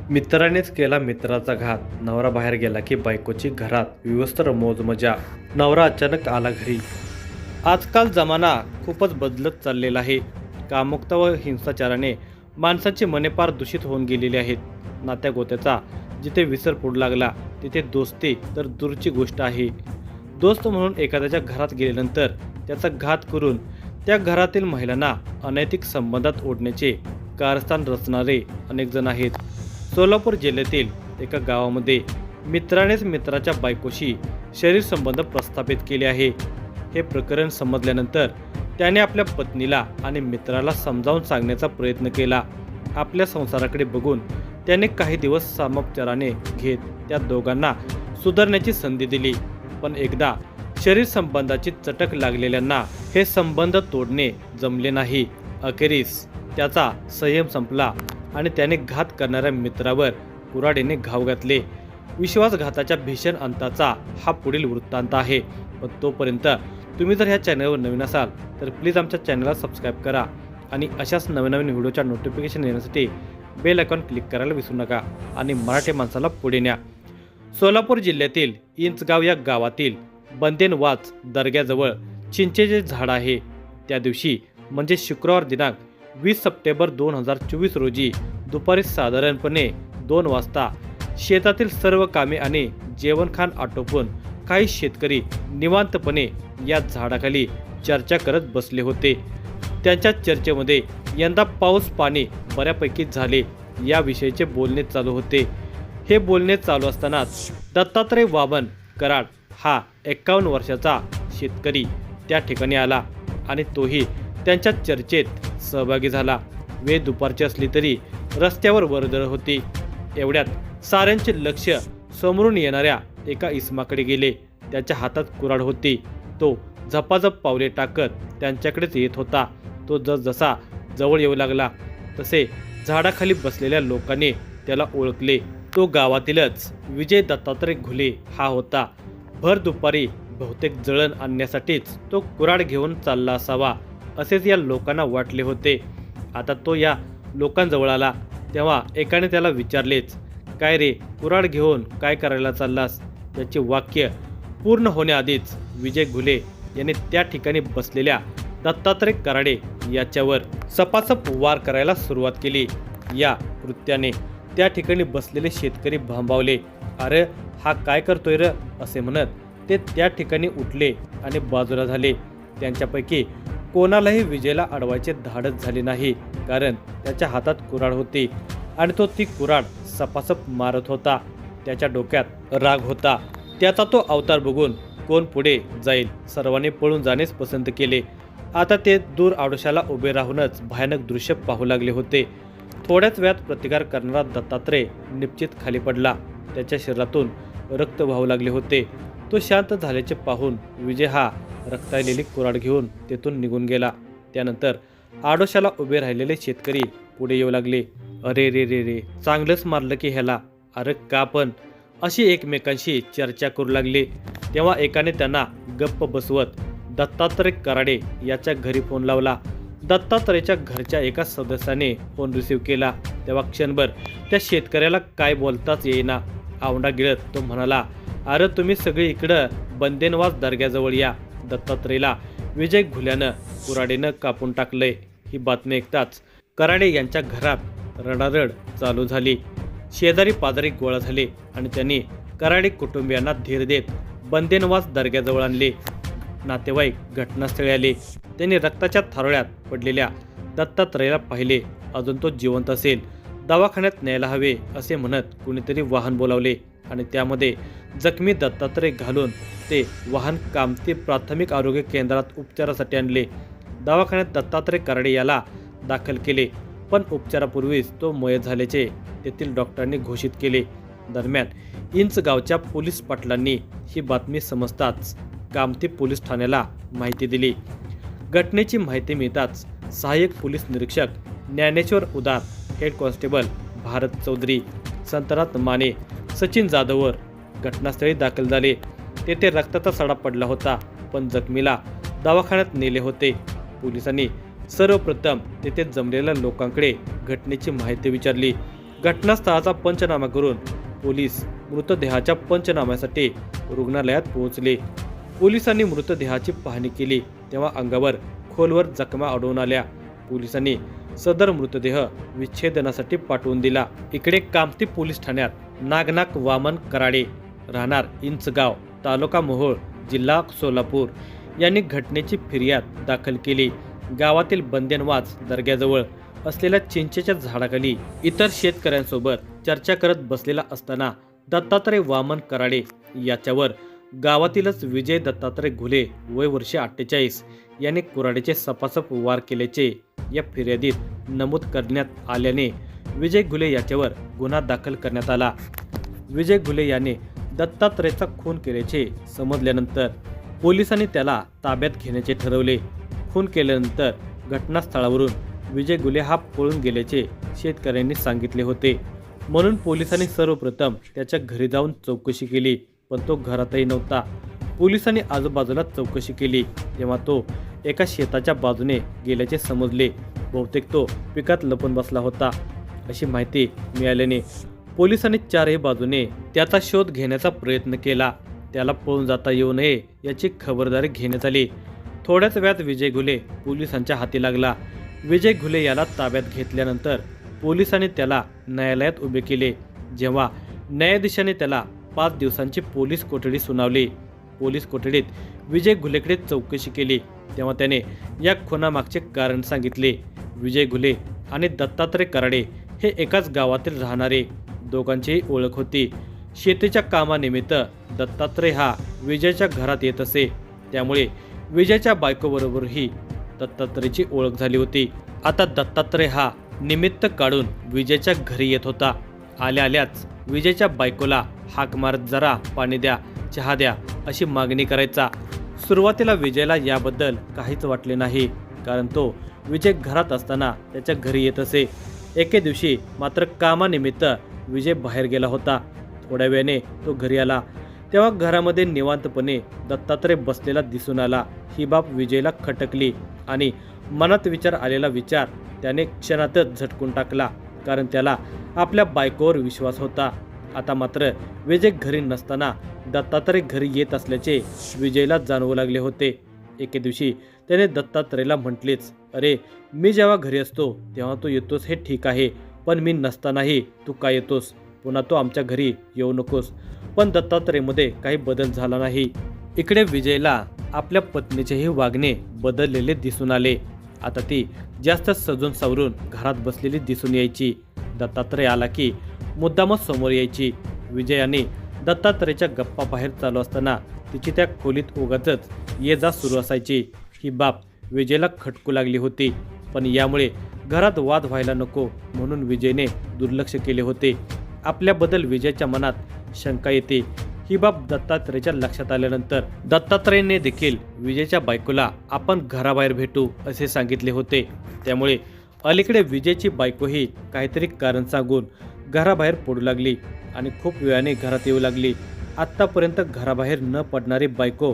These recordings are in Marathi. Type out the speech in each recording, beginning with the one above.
मित्रानेच केला मित्राचा घात. नवरा बाहेर गेला की बायकोची घरात विवस्त्र मौजमजा. नवरा अचानक आला घरी. आजकाल जमाना खूपच बदलत चाललेला आहे. कामुकता व हिंसाचाराने माणसाची मने पार दूषित होऊन गेलेली आहेत. नात्या गोत्याचा जिथे विसर पडू लागला तिथे दोस्ती तर दूरची गोष्ट आहे. दोस्त म्हणून एखाद्याच्या घरात गेल्यानंतर त्याचा घात करून त्या घरातील महिलांना अनैतिक संबंधात ओढण्याचे कारस्थान रचणारे अनेक जण आहेत. सोलापूर जिल्ह्यातील एका गावामध्ये मित्रानेच मित्राच्या बायकोशी शरीर संबंध प्रस्थापित केले आहे. हे प्रकरण समजल्यानंतर त्याने आपल्या पत्नीला आणि मित्राला समजावून सांगण्याचा प्रयत्न केला. आपल्या संसाराकडे बघून त्याने काही दिवस सामोपचाराने घेत त्या दोघांना सुधारण्याची संधी दिली. पण एकदा शरीर संबंधाची चटक लागलेल्यांना हे संबंध तोडणे जमले नाही. अखेरीस त्याचा संयम संपला आणि त्याने घात करणाऱ्या मित्रावर कुऱ्हाडीने घाव घातले. विश्वासघाताच्या भीषण अंताचा हा पुढील वृत्तांत आहे. पण तोपर्यंत तुम्ही जर ह्या चॅनलवर नवीन असाल तर प्लीज आमच्या चॅनलला सबस्क्राईब करा आणि अशाच नवीन नवीन व्हिडिओच्या नोटिफिकेशन येण्यासाठी बेल आयकॉन क्लिक करायला विसरू नका आणि मराठी माणसाला पुढे न्या. सोलापूर जिल्ह्यातील इंचगाव या गावातील बंदेनवाच दर्ग्याजवळ चिंचेचे झाड आहे. त्या दिवशी म्हणजे शुक्रवार दिनांक 20 सप्टेंबर 2024 रोजी दुपारी साधारणपणे 2 वाजता शेतातील सर्व कामे आणि जेवणखाण आटोपून काही शेतकरी निवांतपणे या झाडाखाली चर्चा करत बसले होते. त्यांच्या चर्चेमध्ये यंदा पाऊस पाणी बऱ्यापैकी झाले याविषयीचे बोलणे चालू होते. हे बोलणे चालू असतानाच दत्तात्रय वामन कराड हा 51 वर्षाचा शेतकरी त्या ठिकाणी आला आणि तोही त्यांच्या चर्चेत सहभागी झाला. वेळ दुपारची असली तरी रस्त्यावर वर्दळ होती. एवढ्यात साऱ्यांचे लक्ष समोरून येणाऱ्या एका इसमाकडे गेले. त्याच्या हातात कुऱ्हाड होती. तो झपाझप पावले टाकत त्यांच्याकडेच येत होता. तो जसा जवळ येऊ लागला तसे झाडाखाली बसलेल्या लोकांनी त्याला ओळखले. तो गावातीलच विजय दत्तात्रय घुले हा होता. भर दुपारी बहुतेक जळण आणण्यासाठीच तो कुऱ्हाड घेऊन चालला असावा असेच या लोकांना वाटले होते. आता तो या लोकांजवळ आला तेव्हा एकाने त्याला विचारलेच, काय रे, कुऱ्हाड घेऊन काय करायला चाललास? त्याचे वाक्य पूर्ण होण्याआधीच विजय घुले याने त्या ठिकाणी बसलेल्या दत्तात्रय कराडे याच्यावर सपासप वार करायला सुरुवात केली. या कृत्याने त्या ठिकाणी बसलेले शेतकरी भांबावले. अरे हा काय करतोय र असे म्हणत ते त्या ठिकाणी उठले आणि बाजूला झाले. त्यांच्यापैकी कोणालाही विजयला अडवायचे धाडस झाले नाही, कारण त्याच्या हातात कुऱ्हाड होती आणि तो ती कुऱ्हाड सपासप मारत होता. त्याच्या डोक्यात राग होता. त्याचा तो अवतार बघून कोण पुढे जाईल, सर्वांनी पळून जाणेच पसंत केले. आता ते दूर आडोशाला उभे राहूनच भयानक दृश्य पाहू लागले होते. थोड्याच वेळात प्रतिकार करणारा दत्तात्रय निश्चित खाली पडला. त्याच्या शरीरातून रक्त वाहू लागले होते. तो शांत झाल्याचे पाहून विजय हा रक्ताळलेली कुऱ्हाड घेऊन तेथून निघून गेला. त्यानंतर आडोशाला उभे राहिलेले शेतकरी पुढे येऊ लागले. अरे रे रे रे, चांगलंच मारलं की ह्याला, अरे का पण, अशी एकमेकांशी चर्चा करू लागले. तेव्हा एकाने त्यांना गप्प बसवत दत्तात्रय कराडे याच्या घरी फोन लावला. दत्तात्रयच्या घरच्या एका सदस्याने फोन रिसीव्ह केला. तेव्हा क्षणभर त्या शेतकऱ्याला काय बोलताच येईना. आवंडा गिळत तो म्हणाला, अरे तुम्ही सगळी इकडं बंदेनवास दर्ग्याजवळ या. दत्तात्रयला विजय घुल्यानं कुऱ्हाडीनं कापून टाकलंय. ही बातमी ऐकताच कराडे यांच्या घरात रडारड चालू झाली. शेजारी पाजारी गोळा झाले आणि त्यांनी कराडे कुटुंबियांना धीर देत बंदेनवास दर्ग्याजवळ आणले. नातेवाईक घटनास्थळी आले. त्यांनी रक्ताच्या थारोळ्यात पडलेल्या दत्तात्रयला पाहिले. अजून तो जिवंत असेल, दवाखान्यात न्यायला हवे असे म्हणत कुणीतरी वाहन बोलावले आणि त्यामध्ये जखमी दत्तात्रय घालून ते वाहन कामती प्राथमिक आरोग्य केंद्रात उपचारासाठी आणले. दवाखान्यात दत्तात्रय कराडे याला दाखल केले, पण उपचारापूर्वीच तो मयत झाल्याचे तेथील डॉक्टरांनी घोषित केले. दरम्यान इंच गावच्या पोलीस पाटलांनी ही बातमी समजताच कामती पोलीस ठाण्याला माहिती दिली. घटनेची माहिती मिळताच सहाय्यक पोलीस निरीक्षक ज्ञानेश्वर उदार, हेड कॉन्स्टेबल भारत चौधरी, संतनाथ माने, सचिन जाधववर घटनास्थळी दाखल झाले. तेथे रक्ताचा सडा पडला होता, पण जखमीला दवाखान्यात नेले होते. पोलिसांनी सर्वप्रथम तेथे जमलेल्या लोकांकडे घटनेची माहिती विचारली घटनास्थळाचा पंचनामा करून पोलीस मृतदेहाच्या पंचनाम्यासाठी रुग्णालयात पोहोचले. पोलिसांनी मृतदेहाची पाहणी केली तेव्हा अंगावर खोलवर जखमा आढळून आल्या. पोलिसांनी सदर मृतदेह विच्छेदनासाठी पाठवून दिला. इकडे कामती पोलीस ठाण्यात नागनाथ वामन कराडे राहणार इंचगाव तालुका मोहोळ जिल्हा सोलापूर यांनी घटनेची फिर्याद दाखल केली. गावातील बंदेनवाज दर्ग्याजवळ असलेल्या चिंचेच्या झाडाखाली इतर शेतकऱ्यांसोबत चर्चा करत बसलेला असताना दत्तात्रय वामन कराडे याच्यावर गावातीलच विजय दत्तात्रय घुले वय वर्ष 48 यांनी कुऱ्हाडीचे सपासप वार केल्याचे या फिर्यादीत नमूद करण्यात आल्याने विजय घुले याच्यावर गुन्हा दाखल करण्यात आला. विजय घुले याने दत्तात्रयचा खून केल्याचे समजल्यानंतर पोलिसांनी त्याला ताब्यात घेण्याचे ठरवले. खून केल्यानंतर घटनास्थळावरून विजय घुले हा पळून गेल्याचे शेतकऱ्यांनी सांगितले होते. म्हणून पोलिसांनी सर्वप्रथम त्याच्या घरी जाऊन चौकशी केली, पण तो घरातही नव्हता. पोलिसांनी आजूबाजूला चौकशी केली तेव्हा तो एका शेताच्या बाजूने गेल्याचे समजले. बहुतेक तो पिकात लपून बसला होता अशी माहिती मिळाल्याने पोलिसांनी चारही बाजूने त्याचा शोध घेण्याचा प्रयत्न केला. त्याला पळून जाता येऊ नये याची खबरदारी घेण्यात आली. थोड्याच वेळात विजय घुले पोलिसांच्या हाती लागला. विजय घुले याला ताब्यात घेतल्यानंतर पोलिसांनी त्याला न्यायालयात उभे केले. जेव्हा न्यायाधीशाने त्याला 5 दिवसांची पोलीस कोठडी सुनावली. पोलीस कोठडीत विजय घुलेकडे चौकशी केली तेव्हा त्याने या खुनामागचे कारण सांगितले. विजय घुले आणि दत्तात्रय कराडे हे एकाच गावातील राहणारे. दोघांचीही ओळख होती. शेतीच्या कामानिमित्त दत्तात्रय हा विजयच्या घरात येत असे. त्यामुळे विजयच्या बायकोबरोबरही दत्तात्रयची ओळख झाली होती. आता दत्तात्रय हा निमित्त काढून विजयच्या घरी येत होता. आल्या आल्याच विजयच्या बायकोला हाक मारत जरा पाणी द्या, चहा द्या अशी मागणी करायचा. सुरुवातीला विजयला याबद्दल काहीच वाटले नाही, कारण तो विजय घरात असताना त्याच्या घरी येत असे. एके दिवशी मात्र कामानिमित्त विजय बाहेर गेला होता. थोड्या वेळाने तो घरी आला तेव्हा घरामध्ये निवांतपणे दत्तात्रय बसलेला दिसून आला. ही बाब विजयला खटकली आणि मनात विचार आलेला विचार त्याने क्षणातच झटकून टाकला, कारण त्याला आपल्या बायकोवर विश्वास होता. आता मात्र विजय घरी नसताना दत्तात्रय घरी येत असल्याचे विजयला जाणवू लागले होते. एके दिवशी त्याने दत्तात्रयला म्हटलेच, अरे मी जेव्हा घरी असतो तेव्हा तू येतोस हे ठीक आहे, पण मी नसतानाही तू का येतोस? पुन्हा तू आमच्या घरी येऊ नकोस. पण दत्तात्रयमध्ये काही बदल झाला नाही. इकडे विजयला आपल्या पत्नीचेही वागणे बदललेले दिसून आले. आता ती जास्त सजून सावरून घरात बसलेली दिसून यायची. दत्तात्रय आला की मुद्दामच समोर यायची. विजयाने दत्तात्रयच्या गप्पा बाहेर चालू असताना तिची त्या खोलीत उगाचच ये जा सुरू असायची. ही बाब विजयला खटकू लागली होती, पण यामुळे घरात वाद व्हायला नको म्हणून विजयने दुर्लक्ष केले होते. आपल्याबद्दल विजयच्या मनात शंका येते. ही बाब दत्तात्रयच्या लक्षात आल्यानंतर दत्तात्रयने देखील विजयच्या बायकोला आपण घराबाहेर भेटू असे सांगितले होते. त्यामुळे अलीकडे विजयची बायकोही काहीतरी कारण सांगून घराबाहेर पडू लागली आणि खूप वेळाने घरात येऊ लागली. आत्तापर्यंत घराबाहेर न पडणारी बायको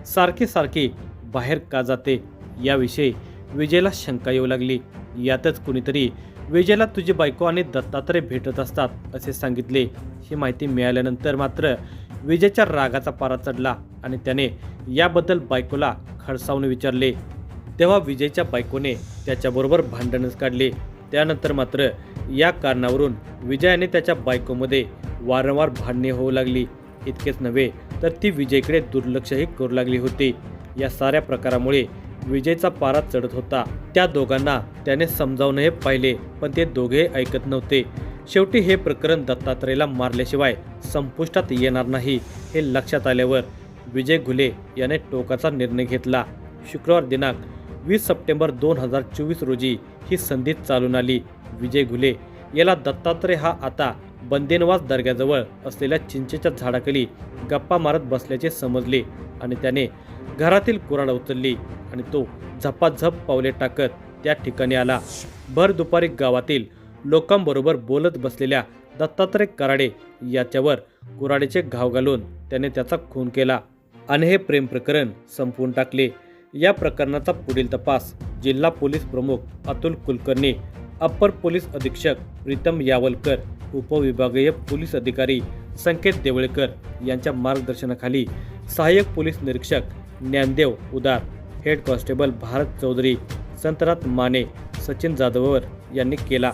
सारखी बाहेर का जाते याविषयी विजयला शंका येऊ लागली. यातच कुणीतरी विजयला तुझी बायको आणि दत्तात्रय भेटत असतात असे सांगितले. ही माहिती मिळाल्यानंतर मात्र विजयच्या रागाचा पारा चढला आणि त्याने याबद्दल बायकोला खडसावून विचारले. तेव्हा विजयच्या बायकोने त्याच्याबरोबर भांडणच काढले. त्यानंतर मात्र या कारणावरून विजयाने त्याच्या बायकोमध्ये वारंवार भांडणे होऊ लागली. इतकेच नव्हे तर ती विजयकडे दुर्लक्षही करू लागली होती. या साऱ्या प्रकारामुळे विजयचा पारा चढत होता. त्या दोघांना त्याने समजावूनही पाहिले, पण ते दोघे ऐकत नव्हते. शेवटी हे प्रकरण दत्तात्रयला मारल्याशिवाय संपुष्टात येणार नाही हे लक्षात आल्यावर विजय घुले याने टोकाचा निर्णय घेतला. शुक्रवार दिनांक 20 सप्टेंबर 2024 रोजी ही संधी चालून आली. विजय घुले याला दत्तात्रय हा आता बंदेनवास दर्ग्याजवळ असलेल्या चिंचेच्या झाडाखाली गप्पा मारत बसल्याचे समजले आणि त्याने घरातील कुऱ्हाड उचलली आणि तो झपाझप पावले टाकत त्या ठिकाणी आला. भर दुपारी गावातील लोकांबरोबर बोलत बसलेल्या दत्तात्रय कराडे याच्यावर कुऱ्हाडीचे घाव घालून त्याने त्याचा खून केला आणि हे प्रेम प्रकरण संपवून टाकले. या प्रकरणाचा पुढील तपास जिल्हा पोलीस प्रमुख अतुल कुलकर्णी, अप्पर पोलीस अधीक्षक प्रीतम यावलकर उपविभागीय पोलीस अधिकारी संकेत देवळेकर यांच्या मार्गदर्शनाखाली सहाय्यक पोलीस निरीक्षक ज्ञानदेव उदार, हेड कॉन्स्टेबल भारत चौधरी, संतनाथ माने, सचिन जाधवर यांनी केला।